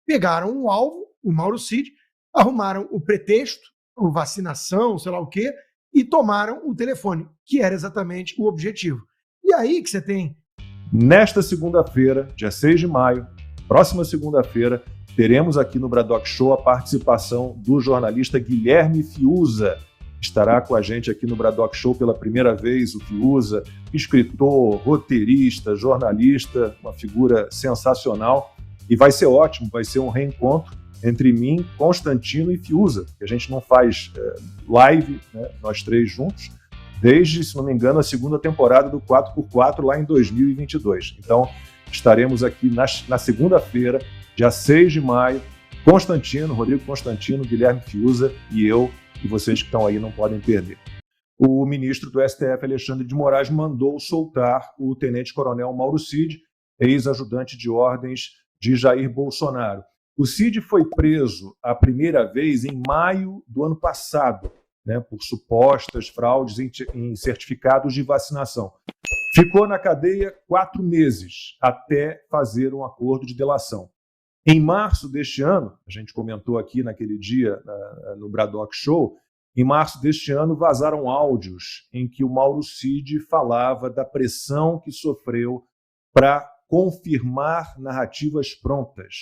pegaram o alvo, o Mauro Cid, arrumaram o pretexto, a vacinação, sei lá o quê, e tomaram o telefone, que era exatamente o objetivo. E aí que você tem... Nesta segunda-feira, dia 6 de maio, próxima segunda-feira, teremos aqui no Bradock Show a participação do jornalista Guilherme Fiuza. Estará com a gente aqui no Bradock Show pela primeira vez o Fiuza, escritor, roteirista, jornalista, uma figura sensacional. E vai ser ótimo, vai ser um reencontro entre mim, Constantino e Fiuza, que a gente não faz live, né, nós três juntos, desde, se não me engano, a segunda temporada do 4x4 lá em 2022. Então, estaremos aqui na segunda-feira, dia 6 de maio, Constantino, Rodrigo Constantino, Guilherme Fiuza e eu, e vocês que estão aí não podem perder. O ministro do STF, Alexandre de Moraes, mandou soltar o tenente-coronel Mauro Cid, ex-ajudante de ordens de Jair Bolsonaro. O Cid foi preso a primeira vez em maio do ano passado, né, por supostas fraudes em certificados de vacinação. Ficou na cadeia 4 meses, até fazer um acordo de delação. Em março deste ano, a gente comentou aqui naquele dia no Bradock Show, em março deste ano vazaram áudios em que o Mauro Cid falava da pressão que sofreu para confirmar narrativas prontas.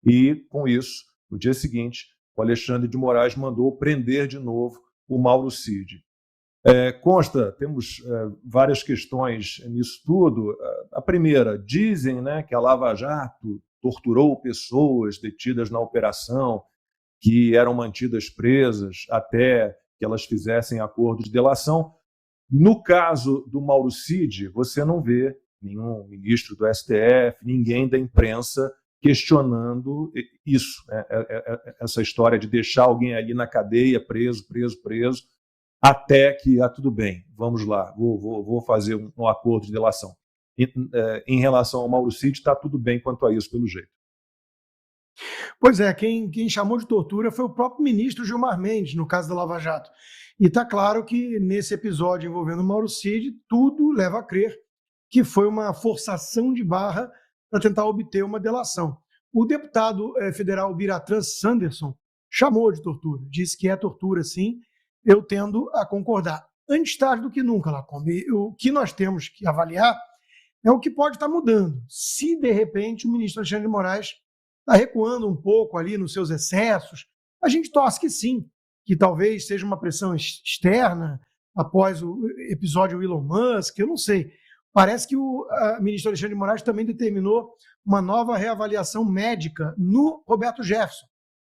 E, com isso, no dia seguinte, o Alexandre de Moraes mandou prender de novo o Mauro Cid. Consta, temos várias questões nisso tudo. A primeira, dizem, né, que a Lava Jato torturou pessoas detidas na operação, que eram mantidas presas até que elas fizessem acordo de delação. No caso do Mauro Cid, você não vê nenhum ministro do STF, ninguém da imprensa questionando isso, né? Essa história de deixar alguém ali na cadeia, preso, até que, tudo bem, vamos lá, vou fazer um acordo de delação. Em relação ao Mauro Cid, está tudo bem quanto a isso, pelo jeito. Pois é, quem chamou de tortura foi o próprio ministro Gilmar Mendes, no caso da Lava Jato. E está claro que nesse episódio envolvendo o Mauro Cid, tudo leva a crer que foi uma forçação de barra para tentar obter uma delação. O deputado federal Biratran Sanderson chamou de tortura, disse que é tortura, sim, eu tendo a concordar. Antes tarde do que nunca, Lacombe. O que nós temos que avaliar é o que pode estar mudando. Se, de repente, o ministro Alexandre de Moraes está recuando um pouco ali nos seus excessos, a gente torce que sim, que talvez seja uma pressão externa após o episódio Elon Musk, eu não sei. Parece que o ministro Alexandre de Moraes também determinou uma nova reavaliação médica no Roberto Jefferson,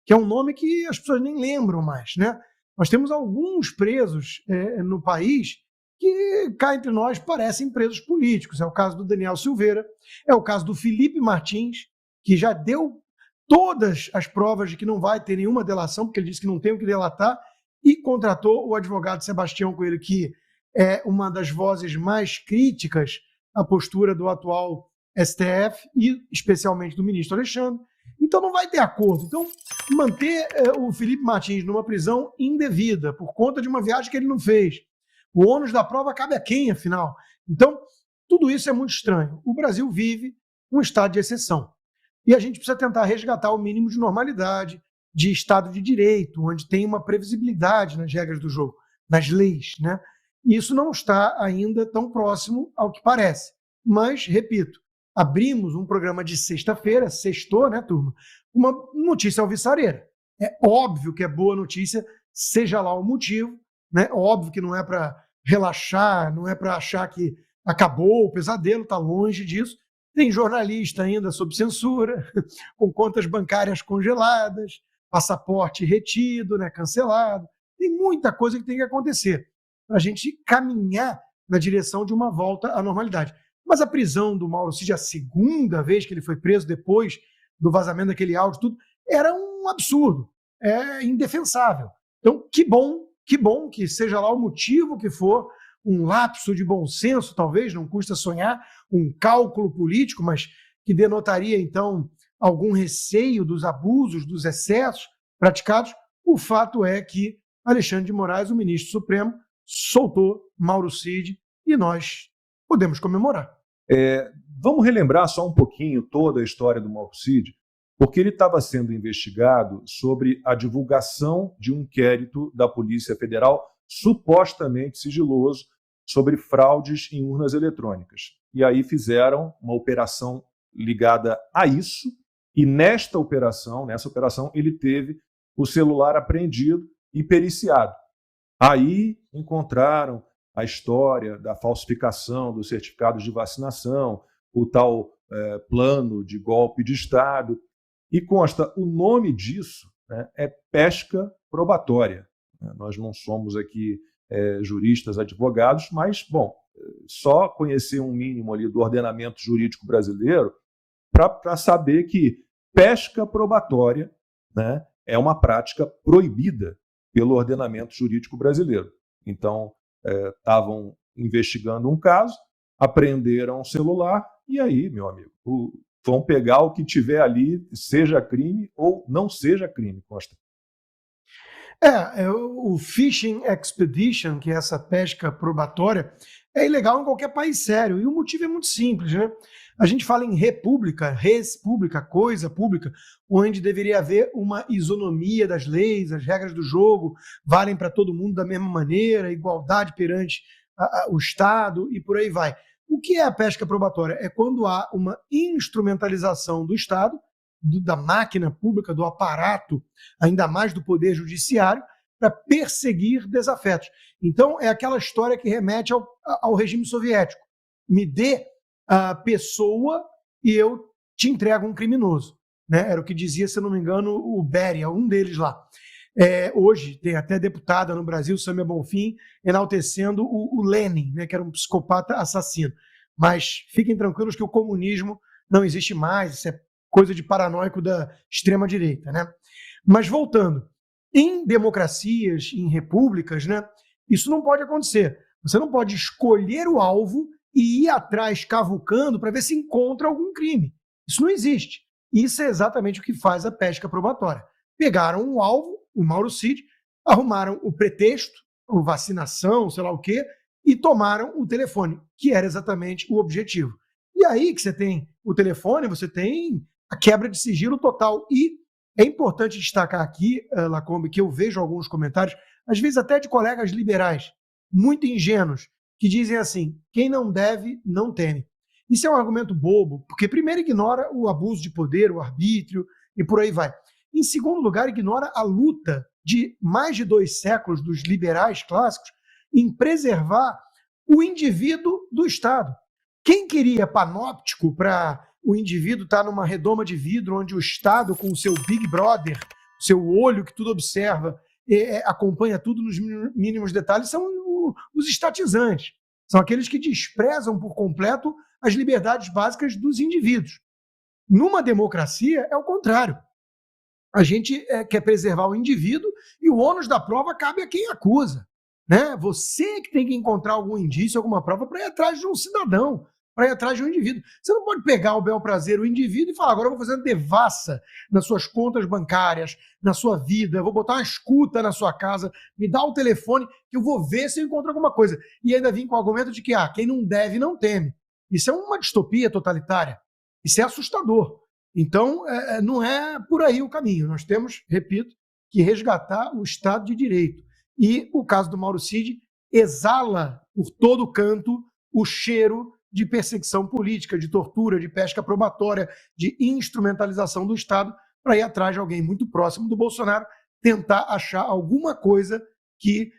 que é um nome que as pessoas nem lembram mais, né? Nós temos alguns presos no país que, cá entre nós, parecem presos políticos. É o caso do Daniel Silveira, é o caso do Felipe Martins, que já deu todas as provas de que não vai ter nenhuma delação, porque ele disse que não tem o que delatar, e contratou o advogado Sebastião Coelho, que é uma das vozes mais críticas à postura do atual STF e especialmente do ministro Alexandre. Então não vai ter acordo. Então, manter o Felipe Martins numa prisão indevida por conta de uma viagem que ele não fez. O ônus da prova cabe a quem, afinal? Então, tudo isso é muito estranho. O Brasil vive um estado de exceção. E a gente precisa tentar resgatar o mínimo de normalidade, de Estado de Direito, onde tem uma previsibilidade nas regras do jogo, nas leis, né? E isso não está ainda tão próximo ao que parece. Mas, repito, abrimos um programa de sexta-feira, sextou, né, turma? Uma notícia alvissareira. É óbvio que é boa notícia, seja lá o motivo, né? Óbvio que não é para relaxar, não é para achar que acabou o pesadelo, está longe disso. Tem jornalista ainda sob censura, com contas bancárias congeladas, passaporte retido, né, cancelado. Tem muita coisa que tem que acontecer para a gente caminhar na direção de uma volta à normalidade. Mas a prisão do Mauro Cid, a segunda vez que ele foi preso depois do vazamento daquele áudio, tudo, era um absurdo, é indefensável. Então, que bom que seja lá o motivo que for, um lapso de bom senso, talvez, não custa sonhar, um cálculo político, mas que denotaria, então, algum receio dos abusos, dos excessos praticados. O fato é que Alexandre de Moraes, o ministro supremo, soltou Mauro Cid e nós podemos comemorar. Vamos relembrar só um pouquinho toda a história do Mauro Cid, porque ele estava sendo investigado sobre a divulgação de um inquérito da Polícia Federal supostamente sigiloso sobre fraudes em urnas eletrônicas. E aí fizeram uma operação ligada a isso, e nessa operação, ele teve o celular apreendido e periciado. Aí encontraram a história da falsificação dos certificados de vacinação, o tal plano de golpe de Estado, e consta, o nome disso, né, é pesca probatória. Nós não somos aqui juristas, advogados, mas, bom, só conhecer um mínimo ali do ordenamento jurídico brasileiro para saber que pesca probatória, né, é uma prática proibida pelo ordenamento jurídico brasileiro. Então, estavam investigando um caso, apreenderam o celular, e aí, meu amigo, vão pegar o que tiver ali, seja crime ou não seja crime, Costa. O Fishing Expedition, que é essa pesca probatória, é ilegal em qualquer país sério. E o motivo é muito simples, né? A gente fala em república, res pública, coisa pública, onde deveria haver uma isonomia das leis, as regras do jogo valem para todo mundo da mesma maneira, igualdade perante o Estado e por aí vai. O que é a pesca probatória? É quando há uma instrumentalização do Estado, da máquina pública, do aparato, ainda mais do poder judiciário, para perseguir desafetos. Então, é aquela história que remete ao regime soviético. Me dê a pessoa e eu te entrego um criminoso. Né? Era o que dizia, se não me engano, o Beria, um deles lá. Hoje, tem até deputada no Brasil, Sâmia Bonfim, enaltecendo o Lenin, né, que era um psicopata assassino. Mas fiquem tranquilos que o comunismo não existe mais, isso é coisa de paranoico da extrema-direita. Né? Mas voltando, em democracias, em repúblicas, né, isso não pode acontecer. Você não pode escolher o alvo e ir atrás cavucando para ver se encontra algum crime. Isso não existe. Isso é exatamente o que faz a pesca probatória. Pegaram um alvo, o Mauro Cid, arrumaram o pretexto, a vacinação, sei lá o quê, e tomaram o telefone, que era exatamente o objetivo. E aí que você tem o telefone, você tem a quebra de sigilo total. E é importante destacar aqui, Lacombe, que eu vejo alguns comentários, às vezes até de colegas liberais, muito ingênuos, que dizem assim, quem não deve, não teme. Isso é um argumento bobo, porque primeiro ignora o abuso de poder, o arbítrio, e por aí vai. Em segundo lugar, ignora a luta de mais de 2 séculos dos liberais clássicos em preservar o indivíduo do Estado. Quem queria panóptico para o indivíduo estar numa redoma de vidro onde o Estado, com o seu Big Brother, o seu olho que tudo observa, acompanha tudo nos mínimos detalhes, são os estatizantes. São aqueles que desprezam por completo as liberdades básicas dos indivíduos. Numa democracia, é o contrário. A gente quer preservar o indivíduo e o ônus da prova cabe a quem acusa. Né? Você que tem que encontrar algum indício, alguma prova para ir atrás de um cidadão, para ir atrás de um indivíduo. Você não pode pegar o bel prazer o indivíduo e falar, agora eu vou fazer uma devassa nas suas contas bancárias, na sua vida, eu vou botar uma escuta na sua casa, me dá o telefone que eu vou ver se eu encontro alguma coisa. E ainda vim com o argumento de que quem não deve, não teme. Isso é uma distopia totalitária. Isso é assustador. Então, não é por aí o caminho. Nós temos, repito, que resgatar o Estado de Direito. E o caso do Mauro Cid exala por todo canto o cheiro de perseguição política, de tortura, de pesca probatória, de instrumentalização do Estado para ir atrás de alguém muito próximo do Bolsonaro, tentar achar alguma coisa que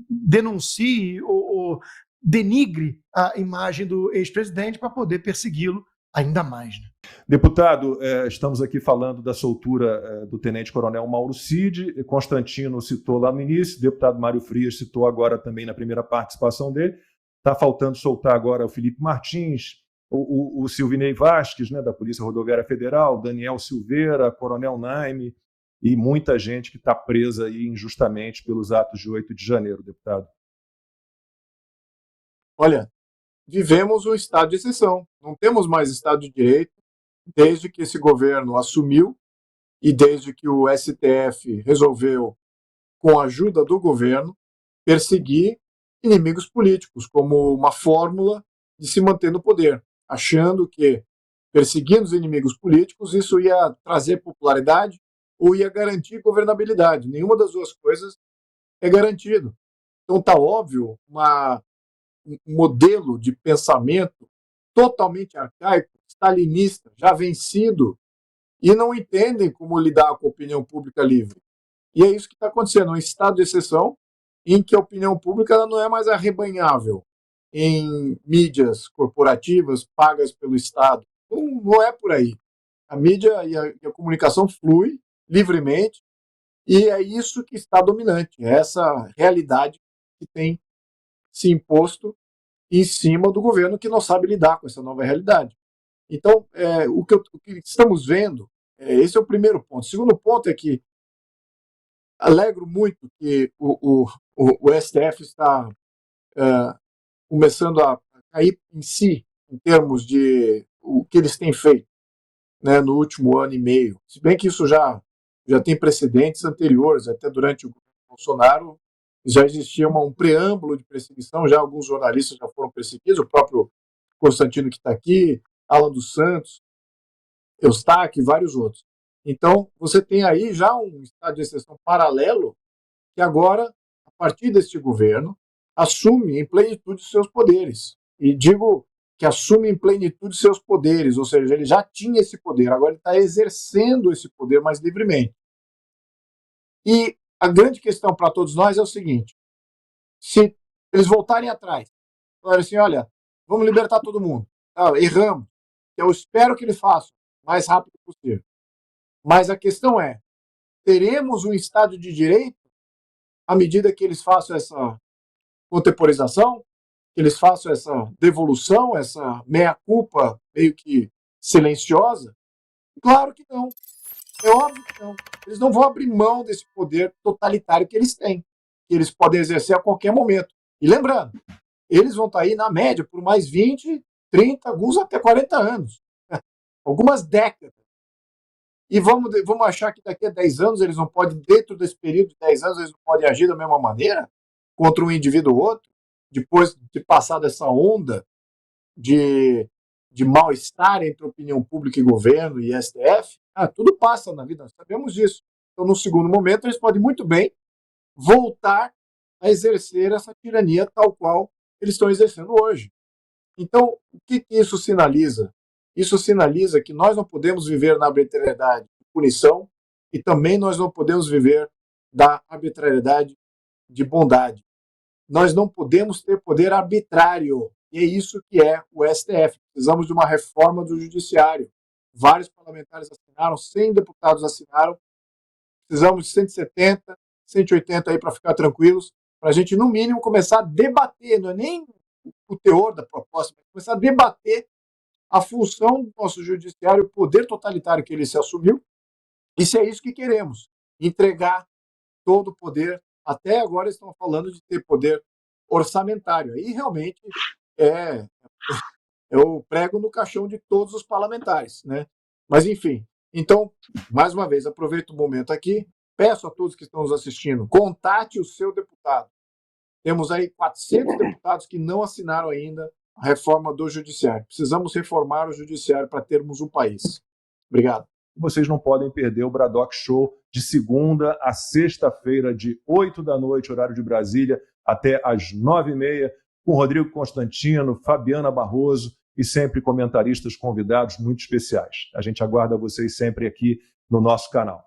denuncie ou denigre a imagem do ex-presidente para poder persegui-lo ainda mais. Né? Deputado, estamos aqui falando da soltura do tenente-coronel Mauro Cid. Constantino citou lá no início, o deputado Mário Frias citou agora também na primeira participação dele. Está faltando soltar agora o Felipe Martins, o Silvinei Vasques, né, da Polícia Rodoviária Federal, Daniel Silveira, Coronel Naime e muita gente que está presa aí injustamente pelos atos de 8 de janeiro, deputado. Olha, vivemos um estado de exceção. Não temos mais Estado de Direito desde que esse governo assumiu e desde que o STF resolveu, com a ajuda do governo, perseguir inimigos políticos como uma fórmula de se manter no poder, achando que perseguindo os inimigos políticos, isso ia trazer popularidade ou ia garantir governabilidade. Nenhuma das duas coisas é garantido. Então está óbvio um modelo de pensamento totalmente arcaico, stalinista, já vencido, e não entendem como lidar com a opinião pública livre. E é isso que está acontecendo, um estado de exceção em que a opinião pública ela não é mais arrebanhável em mídias corporativas pagas pelo Estado. Não é por aí. A mídia e a comunicação flui livremente e é isso que está dominante, é essa realidade que tem se imposto em cima do governo que não sabe lidar com essa nova realidade. Então, o que estamos vendo, esse é o primeiro ponto. O segundo ponto é que alegro muito que o STF está começando a cair em si, em termos de o que eles têm feito, né, no último ano e meio. Se bem que isso já tem precedentes anteriores, até durante o Bolsonaro já existia um preâmbulo de perseguição, já alguns jornalistas já foram perseguidos, o próprio Constantino que está aqui, Alan dos Santos, Eustáquio e vários outros. Então, você tem aí já um estado de exceção paralelo que agora, a partir deste governo, assume em plenitude os seus poderes. E digo que assume em plenitude os seus poderes, ou seja, ele já tinha esse poder, agora ele está exercendo esse poder mais livremente. E a grande questão para todos nós é o seguinte: se eles voltarem atrás, falarem assim, olha, vamos libertar todo mundo, erramos, eu espero que eles façam o mais rápido possível. Mas a questão é, teremos um Estado de Direito à medida que eles façam essa contemporização, que eles façam essa devolução, essa meia-culpa meio que silenciosa? Claro que não. É óbvio que não. Eles não vão abrir mão desse poder totalitário que eles têm, que eles podem exercer a qualquer momento. E lembrando, eles vão estar aí, na média, por mais 20, 30, alguns até 40 anos. Algumas décadas. E vamos achar que daqui a 10 anos eles não podem, dentro desse período de 10 anos, eles não podem agir da mesma maneira contra um indivíduo ou outro, depois de passar dessa onda de mal-estar entre opinião pública e governo e STF. Tudo passa na vida, nós sabemos disso. Então, no segundo momento, eles podem muito bem voltar a exercer essa tirania tal qual eles estão exercendo hoje. Então, o que isso sinaliza? Isso sinaliza que nós não podemos viver na arbitrariedade de punição e também nós não podemos viver da arbitrariedade de bondade. Nós não podemos ter poder arbitrário. E é isso que é o STF. Precisamos de uma reforma do judiciário. Vários parlamentares assinaram, 100 deputados assinaram. Precisamos de 170, 180 aí para ficar tranquilos, para a gente, no mínimo, começar a debater, não é nem o teor da proposta, mas começar a debater a função do nosso judiciário, o poder totalitário que ele se assumiu, e se é isso que queremos, entregar todo o poder. Até agora estão falando de ter poder orçamentário. Aí realmente é o prego no caixão de todos os parlamentares, né? Mas enfim, então, mais uma vez, aproveito o momento aqui, peço a todos que estão nos assistindo, contate o seu deputado. Temos aí 400 deputados que não assinaram ainda a reforma do judiciário. Precisamos reformar o judiciário para termos um país. Obrigado. Vocês não podem perder o Bradock Show de segunda a sexta-feira, de 8 da noite, horário de Brasília, até às 9h30, com Rodrigo Constantino, Fabiana Barroso e sempre comentaristas convidados muito especiais. A gente aguarda vocês sempre aqui no nosso canal.